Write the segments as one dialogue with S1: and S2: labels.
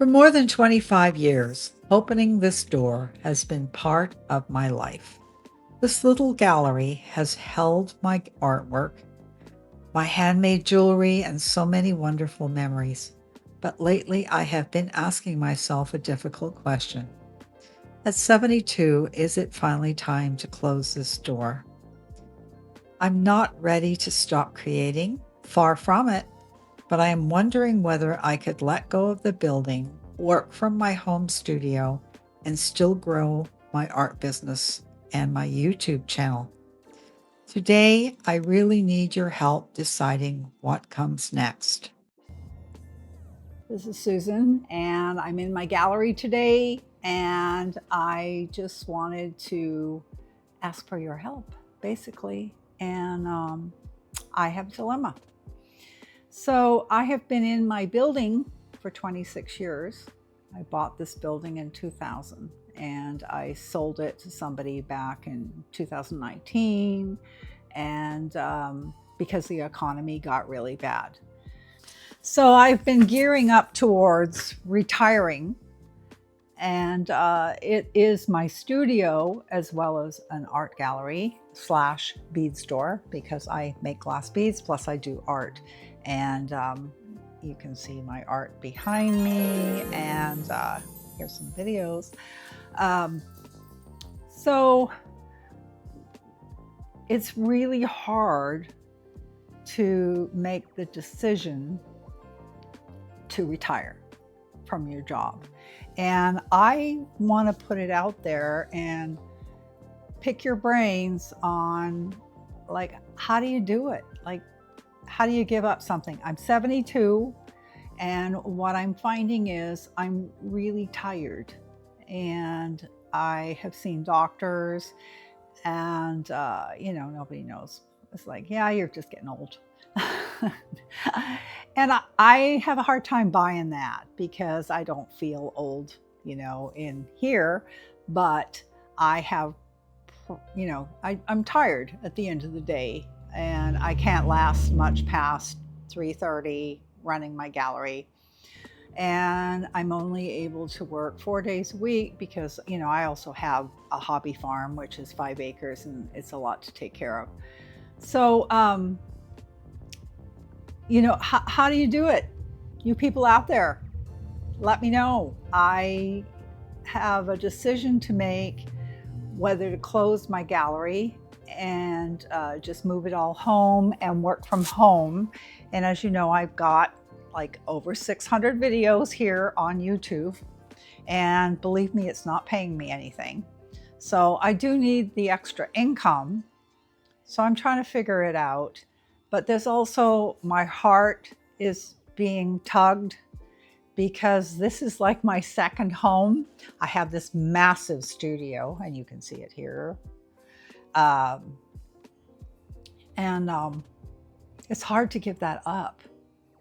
S1: For more than 25 years, opening this door has been part of my life. This little gallery has held my artwork, my handmade jewelry, and so many wonderful memories. But lately, I have been asking myself a difficult question. At 72, is it finally time to close this door? I'm not ready to stop creating, far from it, but I am wondering whether I could let go of the building, work from my home studio, and still grow my art business and my YouTube channel. Today, I really need your help deciding what comes next.
S2: This is Susan, and I'm in my gallery today, and I just wanted to ask for your help, basically. And I have a dilemma. So I have been in my building for 26 years. I bought this building in 2000, and I sold it to somebody back in 2019, and because the economy got really bad. So I've been gearing up towards retiring, and it is my studio as well as an art gallery slash bead store because I make glass beads plus I do art. And you can see my art behind me, and here's some videos. Um, so it's really hard to make the decision to retire from your job. And I want to put it out there and pick your brains on, like, how do you do it? Like, how do you give up something? I'm 72, and what I'm finding is I'm really tired, and I have seen doctors, and nobody knows. It's like, yeah, you're just getting old. And I have a hard time buying that because I don't feel old, in here, but I have, I'm tired at the end of the day, and I can't last much past 3:30 running my gallery. And I'm only able to work 4 days a week because, I also have a hobby farm, which is 5 acres, and it's a lot to take care of. So, how do you do it? You people out there, let me know. I have a decision to make whether to close my gallery and just move it all home and work from home. And as you know, I've got like over 600 videos here on YouTube. And believe me, it's not paying me anything. So I do need the extra income. So I'm trying to figure it out. But there's also, my heart is being tugged because this is like my second home. I have this massive studio, and you can see it here. Um, and it's hard to give that up.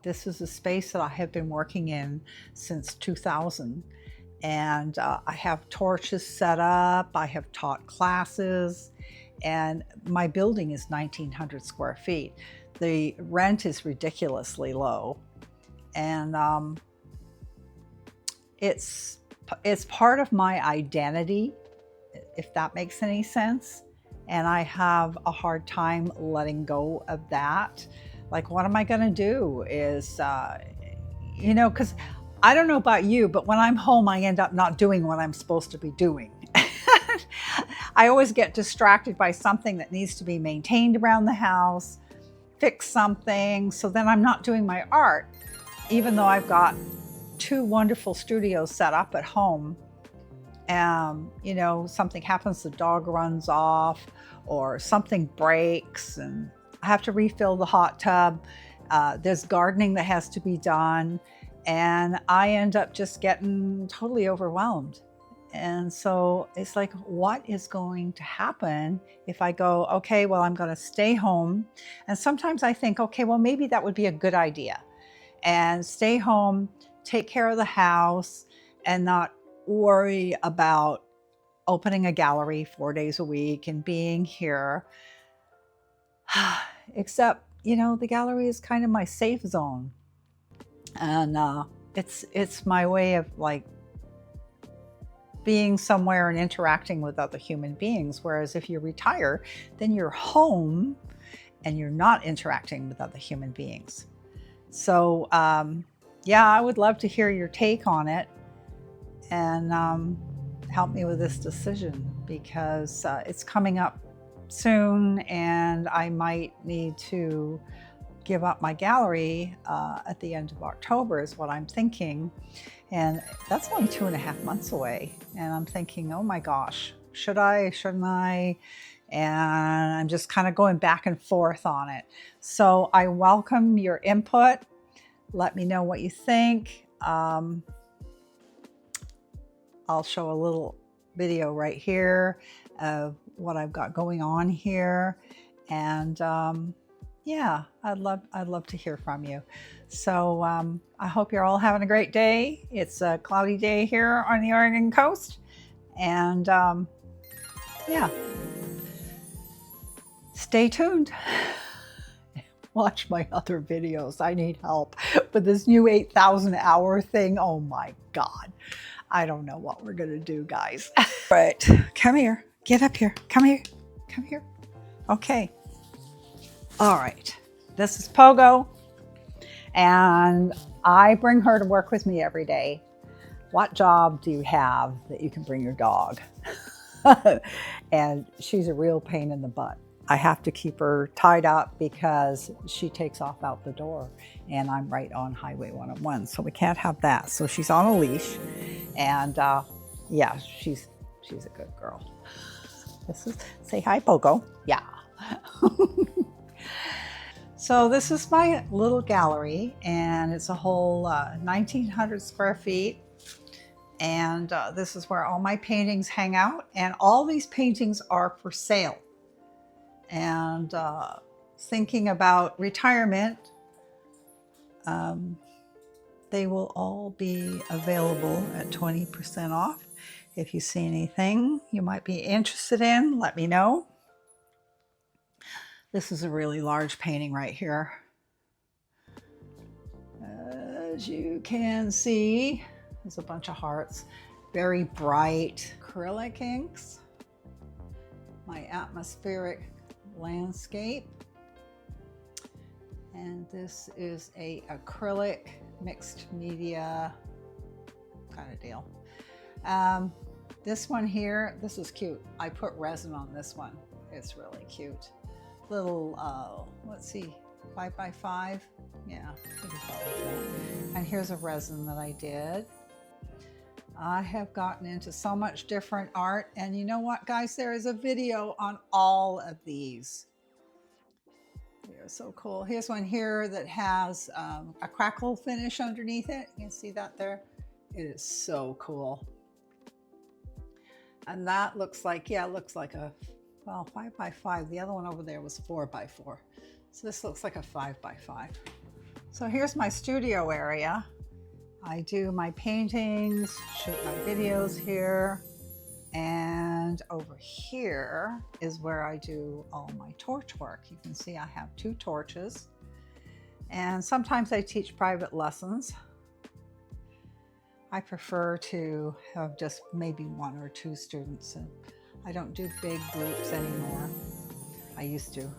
S2: This is a space that I have been working in since 2000. And I have torches set up, I have taught classes, and my building is 1,900 square feet. The rent is ridiculously low, and it's part of my identity, if that makes any sense. And I have a hard time letting go of that. Like, what am I going to do? Because I don't know about you, but when I'm home, I end up not doing what I'm supposed to be doing. I always get distracted by something that needs to be maintained around the house, fix something. So then I'm not doing my art, even though I've got two wonderful studios set up at home. Something happens, the dog runs off, or something breaks, and I have to refill the hot tub. There's gardening that has to be done, and I end up just getting totally overwhelmed. And so it's like, what is going to happen if I go, okay, well, I'm going to stay home? And sometimes I think, okay, well, maybe that would be a good idea. And stay home, take care of the house, and not worry about opening a gallery 4 days a week and being here. Except, the gallery is kind of my safe zone. And it's my way of like being somewhere and interacting with other human beings. Whereas if you retire, then you're home and you're not interacting with other human beings. So yeah, I would love to hear your take on it and help me with this decision, because it's coming up soon and I might need to give up my gallery at the end of October is what I'm thinking. And that's only 2.5 months away. And I'm thinking, oh my gosh, should I, shouldn't I? And I'm just kind of going back and forth on it. So I welcome your input. Let me know what you think. I'll show a little video right here of what I've got going on here. And yeah, I'd love to hear from you. So I hope you're all having a great day. It's a cloudy day here on the Oregon coast. And yeah, stay tuned. Watch my other videos. I need help with this new 8,000 hour thing. Oh my God. I don't know what we're going to do, guys. Right. Come here. Get up here. Come here. Come here. Okay. All right. This is Pogo. And I bring her to work with me every day. What job do you have that you can bring your dog? And she's a real pain in the butt. I have to keep her tied up because she takes off out the door and I'm right on Highway 101. So we can't have that. So she's on a leash and yeah, she's a good girl. This is, say hi, Pogo. Yeah. So this is my little gallery and it's a whole 1,900 square feet. And this is where all my paintings hang out. And all these paintings are for sale. And thinking about retirement, they will all be available at 20% off. If you see anything you might be interested in, let me know. This is a really large painting right here. As you can see, there's a bunch of hearts, very bright acrylic inks, my atmospheric landscape. And this is a acrylic mixed media kind of deal. This one here, this is cute. I put resin on this one. It's really cute. Little, let's see, 5x5. Yeah, I think it's about like that. And here's a resin that I did. I have gotten into so much different art. And you know what, guys? There is a video on all of these. They're so cool. Here's one here that has a crackle finish underneath it. You can see that there. It is so cool. And that looks like, yeah, it looks like a, well, 5x5. The other one over there was 4x4. So this looks like a 5x5. So here's my studio area. I do my paintings, shoot my videos here. And over here is where I do all my torch work. You can see I have 2 torches. And sometimes I teach private lessons. I prefer to have just maybe 1 or 2 students. And I don't do big groups anymore. I used to.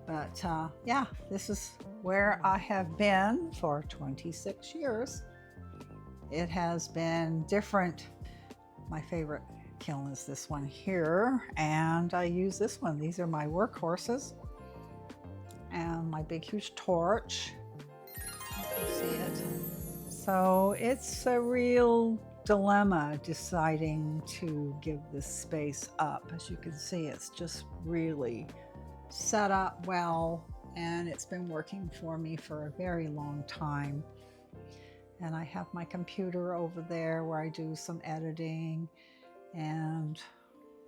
S2: But yeah, this is where I have been for 26 years. It has been different. My favorite kiln is this one here, and I use this one. These are my workhorses. And my big huge torch. You can see it. So it's a real dilemma deciding to give this space up. As you can see, it's just really set up well, and it's been working for me for a very long time. And I have my computer over there where I do some editing and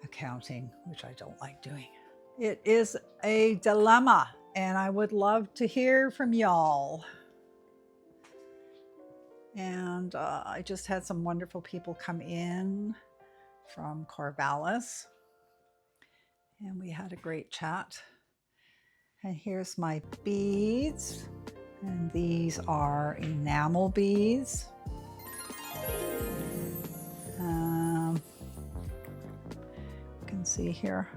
S2: accounting, which I don't like doing. It is a dilemma, and I would love to hear from y'all. And I just had some wonderful people come in from Corvallis, and we had a great chat. And here's my beads. And these are enamel beads. You can see here.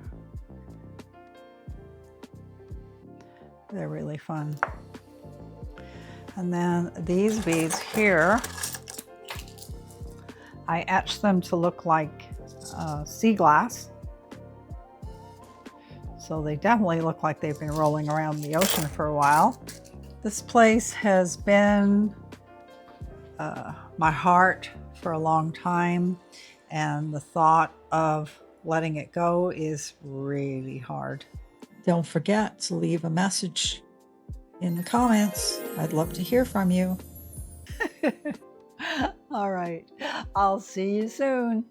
S2: They're really fun. And then these beads here, I etched them to look like sea glass. So they definitely look like they've been rolling around the ocean for a while. This place has been my heart for a long time, and the thought of letting it go is really hard.
S1: Don't forget to leave a message in the comments. I'd love to hear from you.
S2: All right, I'll see you soon.